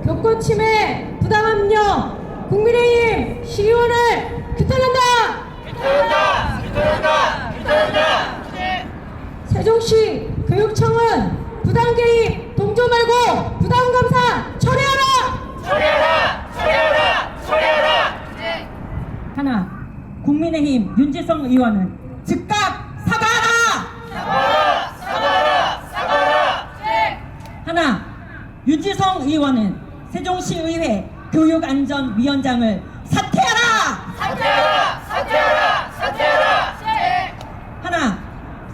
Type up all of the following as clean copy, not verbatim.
교권 침해, 부당압력, 국민의힘 시의원을 규탄한다! 규탄한다! 세종시 교육청은 부당 개입, 동조 말고 부당 감사 처리하라! 하나, 국민의힘 윤지성 의원은 즉각 사과하라! 하나, 윤지성 의원은 세종시의회 교육안전위원장을 사퇴하라! 하나,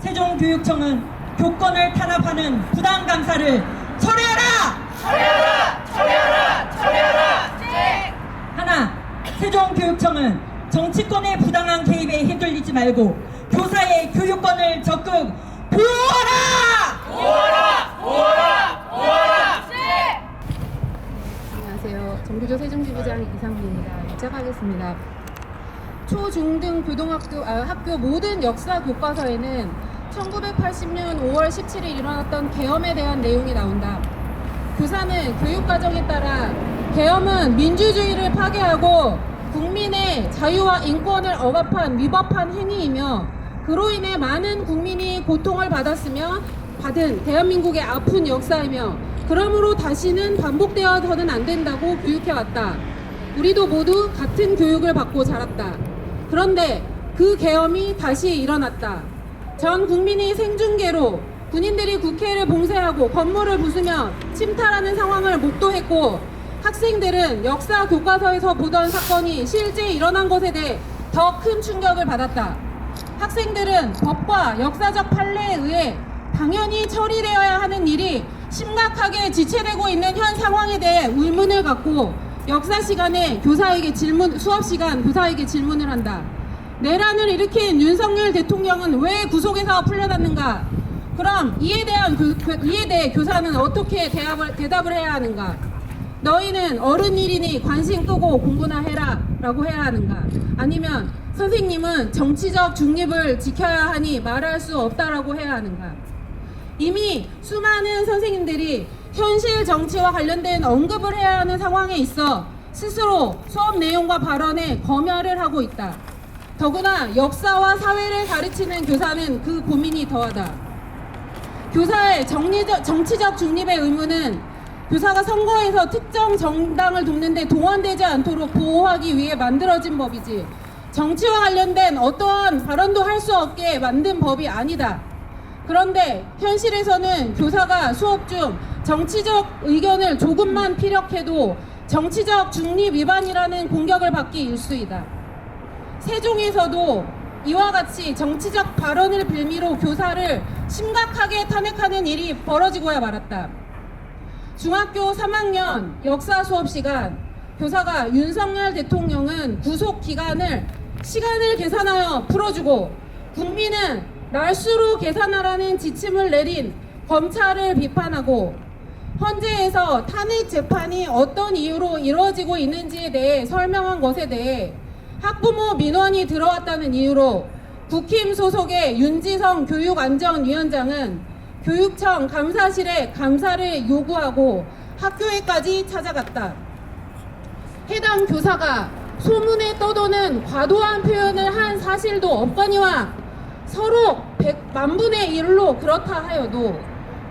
세종교육청은 교권을 탄압하는 부당감사를 처리하라! 하나, 세종교육청은 정치권의 부당한 개입에 휘둘리지 말고 교사의 교육권을 적극 보호하라! 안녕하세요. 정교조 세종지부장 이상미입니다. 시작하겠습니다. 초, 중 등 학교 모든 역사 교과서에는 1980년 5월 17일 일어났던 계엄에 대한 내용이 나온다. 교사는 교육과정에 따라 계엄은 민주주의를 파괴하고 국민의 자유와 인권을 억압한 위법한 행위이며 그로 인해 많은 국민이 고통을 받은 대한민국의 아픈 역사이며 그러므로 다시는 반복되어서는 안 된다고 교육해왔다. 우리도 모두 같은 교육을 받고 자랐다. 그런데 그 계엄이 다시 일어났다. 전 국민이 생중계로 군인들이 국회를 봉쇄하고 건물을 부수며 침탈하는 상황을 목도했고 학생들은 역사 교과서에서 보던 사건이 실제 일어난 것에 대해 더 큰 충격을 받았다. 학생들은 법과 역사적 판례에 의해 당연히 처리되어야 하는 일이 심각하게 지체되고 있는 현 상황에 대해 의문을 갖고 역사 시간에 수업 시간 교사에게 질문을 한다. 내란을 일으킨 윤석열 대통령은 왜 구속에서 풀려났는가? 그럼 이에 대해 교사는 어떻게 대답을 해야 하는가? 너희는 어른일이니 관심 끄고 공부나 해라 라고 해야 하는가? 아니면 선생님은 정치적 중립을 지켜야 하니 말할 수 없다라고 해야 하는가? 이미 수많은 선생님들이 현실 정치와 관련된 언급을 해야 하는 상황에 있어 스스로 수업 내용과 발언에 검열을 하고 있다. 더구나 역사와 사회를 가르치는 교사는 그 고민이 더하다. 교사의 정치적 중립의 의무는 교사가 선거에서 특정 정당을 돕는데 동원되지 않도록 보호하기 위해 만들어진 법이지 정치와 관련된 어떠한 발언도 할 수 없게 만든 법이 아니다. 그런데 현실에서는 교사가 수업 중 정치적 의견을 조금만 피력해도 정치적 중립 위반이라는 공격을 받기 일쑤이다. 세종에서도 이와 같이 정치적 발언을 빌미로 교사를 심각하게 탄핵하는 일이 벌어지고야 말았다. 중학교 3학년 역사 수업 시간 교사가 윤석열 대통령은 구속 시간을 계산하여 풀어주고 국민은 날수로 계산하라는 지침을 내린 검찰을 비판하고 헌재에서 탄핵 재판이 어떤 이유로 이루어지고 있는지에 대해 설명한 것에 대해 학부모 민원이 들어왔다는 이유로 국힘 소속의 윤지성 교육안전위원장은 교육청 감사실에 감사를 요구하고 학교에까지 찾아갔다. 해당 교사가 소문에 떠도는 과도한 표현을 한 사실도 없거니와 서로 100만분의 1로 그렇다 하여도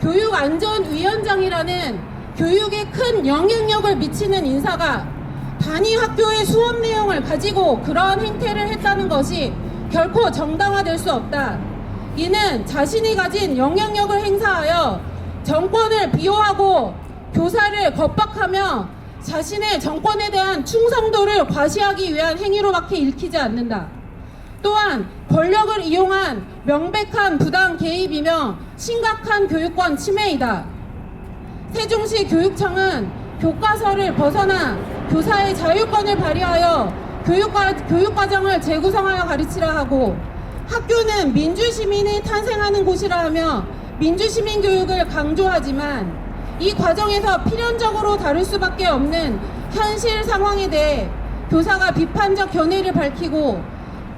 교육안전위원장이라는 교육에 큰 영향력을 미치는 인사가 단위 학교의 수업 내용을 가지고 그러한 행태를 했다는 것이 결코 정당화될 수 없다. 이는 자신이 가진 영향력을 행사하여 정권을 비호하고 교사를 겁박하며 자신의 정권에 대한 충성도를 과시하기 위한 행위로밖에 읽히지 않는다. 또한 권력을 이용한 명백한 부당 개입이며 심각한 교육권 침해이다. 세종시 교육청은 교과서를 벗어나 교사의 자율권을 발휘하여 교육과정을 재구성하여 가르치라 하고 학교는 민주시민이 탄생하는 곳이라 하며 민주시민 교육을 강조하지만 이 과정에서 필연적으로 다룰 수밖에 없는 현실 상황에 대해 교사가 비판적 견해를 밝히고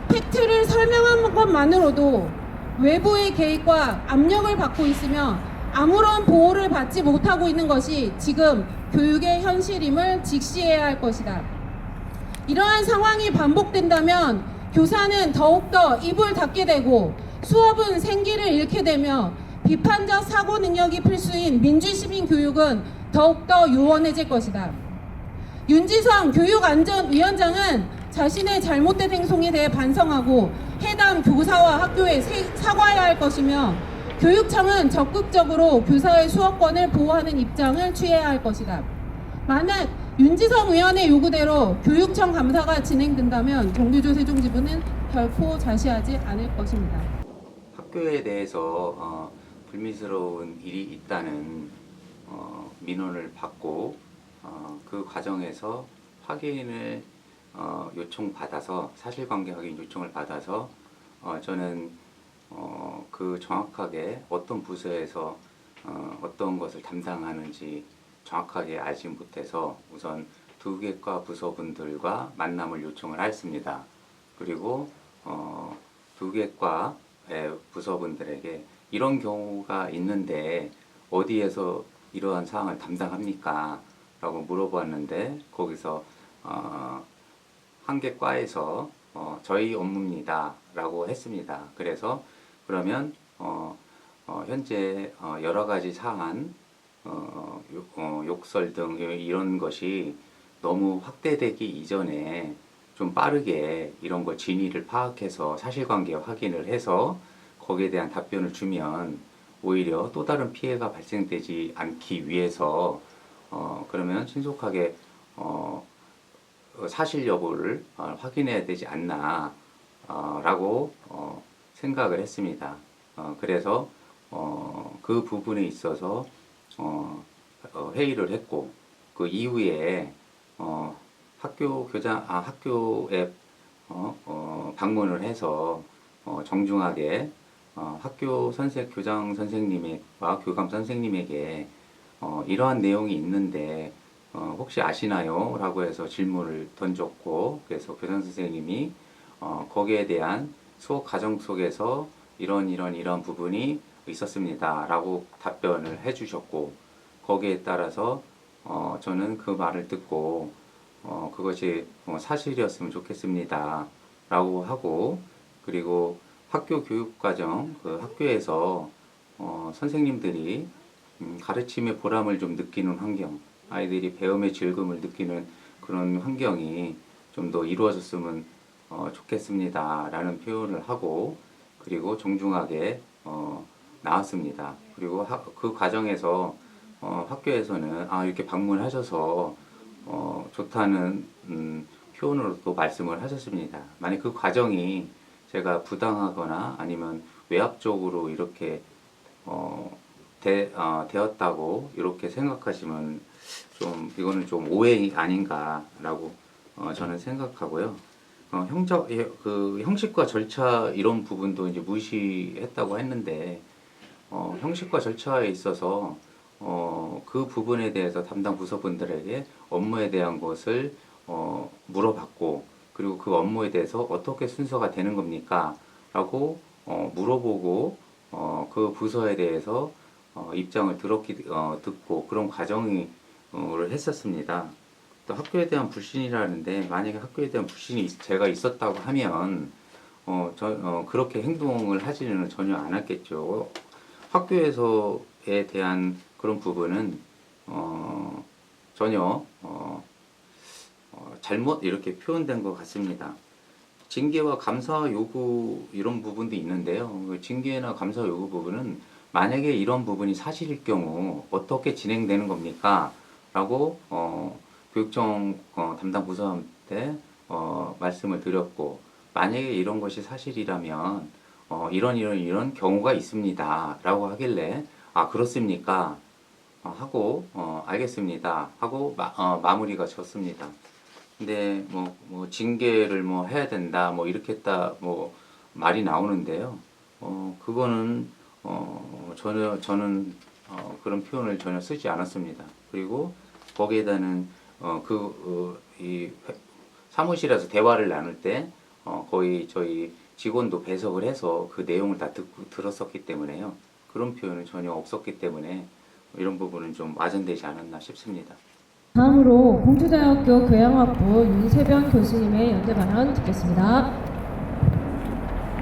팩트를 설명한 것만으로도 외부의 개입과 압력을 받고 있으며 아무런 보호를 받지 못하고 있는 것이 지금 교육의 현실임을 직시해야 할 것이다. 이러한 상황이 반복된다면 교사는 더욱더 입을 닫게 되고 수업은 생기를 잃게 되며 비판적 사고 능력이 필수인 민주시민 교육은 더욱더 요원해질 것이다. 윤지성 교육안전위원장은 자신의 잘못된 행동에 대해 반성하고 해당 교사와 학교에 사과해야 할 것이며 교육청은 적극적으로 교사의 수업권을 보호하는 입장을 취해야 할 것이다. 만약 윤지성 의원의 요구대로 교육청 감사가 진행된다면 정규조 세종지부는 결코 자시하지 않을 것입니다. 학교에 대해서 불미스러운 일이 있다는 민원을 받고 그 과정에서 확인을 요청받아서 사실관계 확인 요청을 받아서 저는 그 정확하게 어떤 부서에서 어떤 것을 담당하는지 정확하게 알지 못해서 우선 두 개과 부서분들과 만남을 요청을 했습니다. 그리고 두 개과의 부서분들에게 이런 경우가 있는데 어디에서 이러한 사항을 담당합니까? 라고 물어보았는데 거기서 한 개 과에서 저희 업무입니다 라고 했습니다. 그래서 그러면 현재 여러 가지 사안 욕설 등 이런 것이 너무 확대되기 이전에 좀 빠르게 이런 걸 진위를 파악해서 사실관계 확인을 해서 거기에 대한 답변을 주면 오히려 또 다른 피해가 발생되지 않기 위해서 그러면 신속하게 사실 여부를 확인해야 되지 않나 라고 생각을 했습니다. 그래서 그 부분에 있어서 회의를 했고 그 이후에 학교에 방문을 해서 정중하게 학교 교장 선생님과 교감 선생님에게 이러한 내용이 있는데 혹시 아시나요? 라고 해서 질문을 던졌고 그래서 교장 선생님이 거기에 대한 수업 과정 속에서 이런 부분이 있었습니다 라고 답변을 해주셨고 거기에 따라서 저는 그 말을 듣고 그것이 사실이었으면 좋겠습니다 라고 하고 그리고 학교 교육과정 그 학교에서 선생님들이 가르침의 보람을 좀 느끼는 환경 아이들이 배움의 즐거움을 느끼는 그런 환경이 좀 더 이루어졌으면 좋겠습니다 라는 표현을 하고 그리고 정중하게 나왔습니다. 그리고 그 과정에서 학교에서는 이렇게 방문하셔서 좋다는 표현으로 또 말씀을 하셨습니다. 만약 그 과정이 제가 부당하거나 아니면 외압적으로 이렇게 되었다고 이렇게 생각하시면 좀 이거는 좀 오해 아닌가라고 저는 생각하고요. 형식과 절차 이런 부분도 이제 무시했다고 했는데 형식과 절차에 있어서 그 부분에 대해서 담당 부서분들에게 업무에 대한 것을 물어봤고 그리고 그 업무에 대해서 어떻게 순서가 되는 겁니까? 라고 물어보고 그 부서에 대해서 입장을 듣고 그런 과정을 했었습니다. 또 학교에 대한 불신이라는데 만약에 학교에 대한 불신이 제가 있었다고 하면 그렇게 행동을 하지는 전혀 않았겠죠. 학교에서에 대한 그런 부분은 전혀 잘못 이렇게 표현된 것 같습니다. 징계와 감사 요구 이런 부분도 있는데요. 징계나 감사 요구 부분은 만약에 이런 부분이 사실일 경우 어떻게 진행되는 겁니까? 라고 교육청 담당 부서한테 말씀을 드렸고 만약에 이런 것이 사실이라면 이런 경우가 있습니다 라고 하길래 그렇습니까? 하고 알겠습니다 하고 마무리가 졌습니다. 근데 뭐 징계를 해야 된다 이렇게 했다 말이 나오는데요. 그거는 저는 그런 표현을 전혀 쓰지 않았습니다. 그리고 거기에다는 이 사무실에서 대화를 나눌 때 거의 저희 직원도 배석을 해서 그 내용을 다 들었었기 때문에요. 그런 표현은 전혀 없었기 때문에 이런 부분은 좀 와전되지 않았나 싶습니다. 다음으로 공주대학교 교양학부 윤세변 교수님의 연대 발언 듣겠습니다.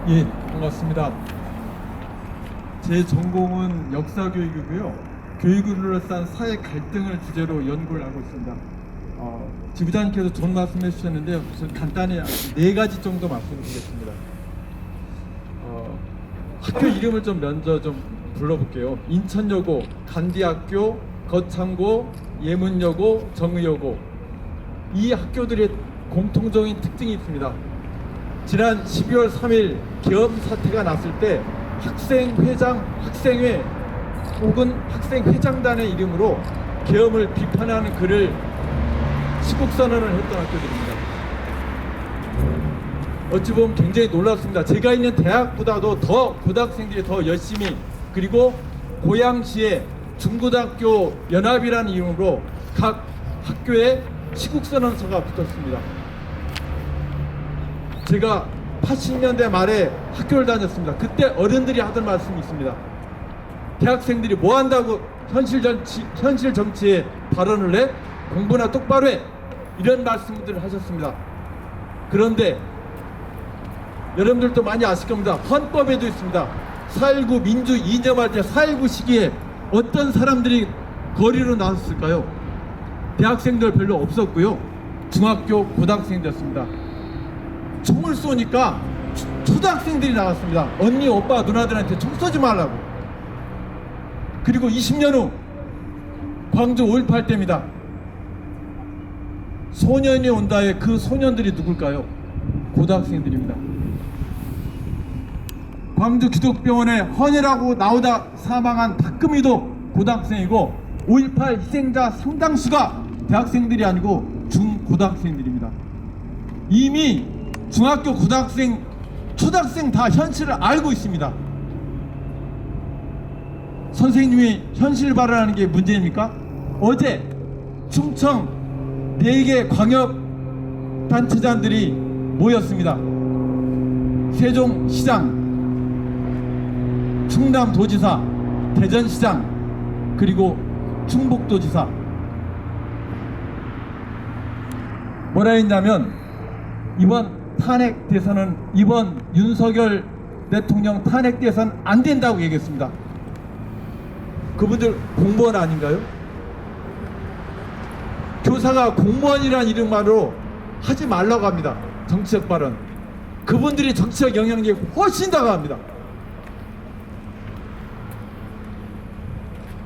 예, 반갑습니다. 제 전공은 역사교육이고요. 교육을 둘러싼 사회 갈등을 주제로 연구를 하고 있습니다. 지부장님께서 좋은 말씀해 주셨는데요. 우선 간단히 4가지 정도 말씀드리겠습니다. 학교 이름을 좀 먼저 좀 불러볼게요. 인천여고, 간디학교, 거창고, 예문여고, 정의여고. 이 학교들의 공통적인 특징이 있습니다. 지난 12월 3일 계엄 사태가 났을 때 학생회장, 학생회 혹은 학생회장단의 이름으로 계엄을 비판하는 글을 시국선언을 했던 학교들입니다. 어찌 보면 굉장히 놀랍습니다. 제가 있는 대학보다도 더 고등학생들이 더 열심히, 그리고 고양시에 중고등학교 연합이라는 이름으로 각 학교에 시국선언서가 붙었습니다. 제가 80년대 말에 학교를 다녔습니다. 그때 어른들이 하던 말씀이 있습니다. 대학생들이 뭐 한다고 현실 정치에 발언을 해? 공부나 똑바로 해! 이런 말씀들을 하셨습니다. 그런데 여러분들도 많이 아실 겁니다. 헌법에도 있습니다. 4.19 민주 이념할 때 4.19 시기에 어떤 사람들이 거리로 나섰을까요? 대학생들 별로 없었고요. 중학교, 고등학생이었습니다. 총을 쏘니까 초등학생들이 나갔습니다. 언니, 오빠, 누나들한테 총 쏘지 말라고. 그리고 20년 후 광주 5.18 때입니다. 소년이 온다에 그 소년들이 누굴까요? 고등학생들입니다. 광주 기독병원에 헌혈하고 나오다 사망한 박금희도 고등학생이고 5.18 희생자 상당수가 대학생들이 아니고 중고등학생들입니다. 이미 중학교, 고등학생, 초등학생 다 현실을 알고 있습니다. 선생님이 현실 발언하는 게 문제입니까? 어제 충청 4개 광역단체장들이 모였습니다. 세종시장, 충남도지사, 대전시장, 그리고 충북도지사. 뭐라 했냐면 이번 탄핵 대선은, 이번 윤석열 대통령 탄핵 대선 안 된다고 얘기했습니다. 그분들 공무원 아닌가요? 교사가 공무원이라는 이름만으로 하지 말라고 합니다. 정치적 발언. 그분들이 정치적 영향력이 훨씬 더 강합니다.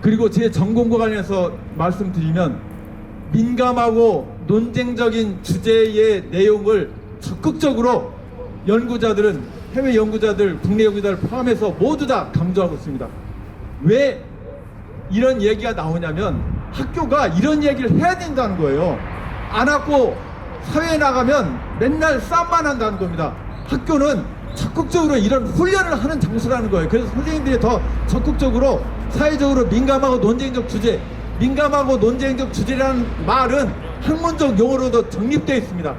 그리고 제 전공과 관련해서 말씀드리면, 민감하고 논쟁적인 주제의 내용을 적극적으로 연구자들은, 해외 연구자들, 국내 연구자를 포함해서 모두 다 강조하고 있습니다. 왜 이런 얘기가 나오냐면 학교가 이런 얘기를 해야 된다는 거예요. 안 하고 사회에 나가면 맨날 싸움만 한다는 겁니다. 학교는 적극적으로 이런 훈련을 하는 장소라는 거예요. 그래서 선생님들이 더 적극적으로 사회적으로 민감하고 논쟁적 주제, 민감하고 논쟁적 주제라는 말은 학문적 용어로도 정립되어 있습니다.